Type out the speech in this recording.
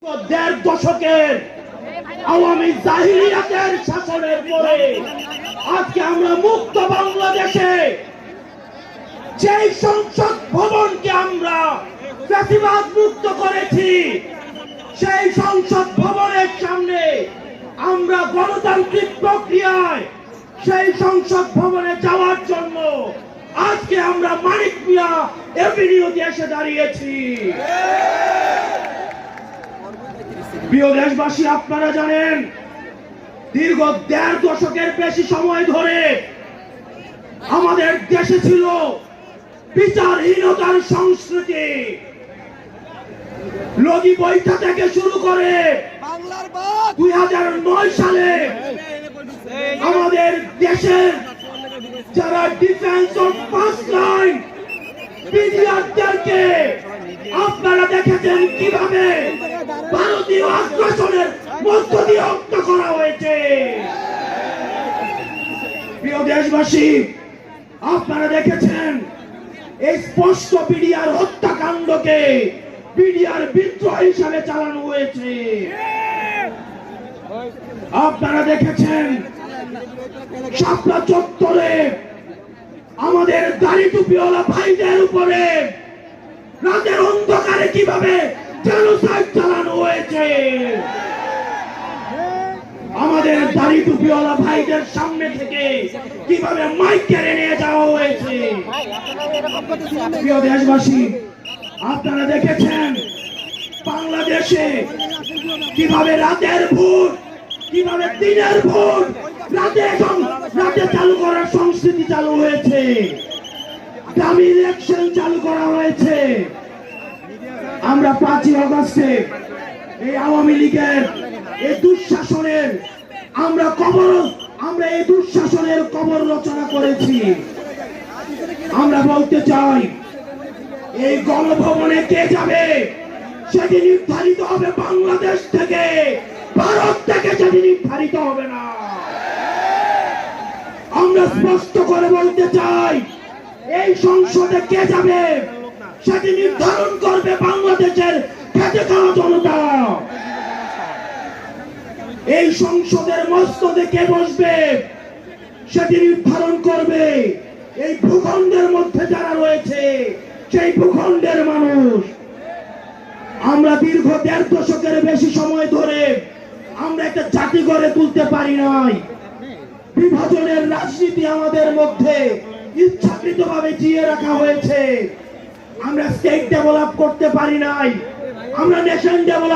দেড় দশকের আওয়ামী জাহিলিয়াতের শাসনের পরে আজকে আমরা মুক্ত বাংলাদেশে যেই সংসদ ভবনকে আমরা ফ্যাসিবাদ মুক্ত করেছি, সেই সংসদ ভবনের সামনে আমরা গণতান্ত্রিক প্রক্রিয়ায় সেই সংসদ ভবনে যাওয়ার জন্য আজকে আমরা মানিক মিয়া এভিনিউতে এসে দাঁড়িয়েছি। প্রিয় দেশবাসী, আপনারা জানেন দীর্ঘ দেড় দশকের বেশি সময় ধরে আমাদের দেশে ছিল বিচারহীনতার সংস্কৃতি। লগি বৈঠা থেকে শুরু করে 2009 সালে আমাদের দেশের যারা ডিফেন্স অফ ফার্স্ট লাইন পিডিআরদেরকে আপনারা দেখেছেন কিভাবে ভারতীয় আগ্রাসনের মধ্য দিয়ে হত্যা করা হয়েছে। প্রিয় দেশবাসী, আপনারা দেখেছেন এই স্পষ্ট পিডিআর হত্যাকাণ্ডকে পিডিআর বিদ্রোহ হিসাবে চালানো হয়েছে। আপনারা দেখেছেন শাপলা চত্বরে আমাদের দাড়ি টুপিওয়ালা ভাইদের উপরে রাতের অন্ধকারে কিভাবে জেনোসাইড চালানো হয়েছে। আমাদের দাড়ি টুপিওয়ালা ভাইদের সামনে থেকে কিভাবে মাইক কেড়ে নিয়ে যাওয়া হয়েছে। প্রিয় দেশবাসী, আপনারা দেখেছেন বাংলাদেশে কিভাবে রাতের ভোট, কিভাবে দিনের ভোট রাতে চালু করার সংস্কৃতি চালু হয়েছে, দামি ইলেকশন চালু করা হয়েছে। আমরা 5ই আগস্টে এই আওয়ামী লীগের এই দুঃশাসনের আমরা এই দুঃশাসনের কবর রচনা করেছি। আমরা বলতে চাই, এই গণভবনে কে যাবে সেটি নির্ধারিত হবে বাংলাদেশ থেকে, ভারত থেকে সেটি নির্ধারিত হবে না। আমরা স্পষ্ট করে বলতে চাই, এই সংসদে কে যাবে সেটি নির্ধারণ করবে বাংলাদেশের খেটে খাওয়া জনতা। এই সংসদের মস্তদে কে বসবে সেটি নির্ধারণ করবে এই ভূখণ্ডের মধ্যে যারা রয়েছে সেই ভূখণ্ডের মানুষ। আমরা দীর্ঘ দেড় দশকের বেশি সময় ধরে আমরা একটা জাতি গড়ে তুলতে পারি নাই। বিভাজনের রাজনীতি আমাদের মধ্যে ইচ্ছাকৃতভাবে জিয়ে রাখা হয়েছে। আমরা স্টেট ডেভেলপ করতে পারি নাই, আমরা নেশন ডেভেলপ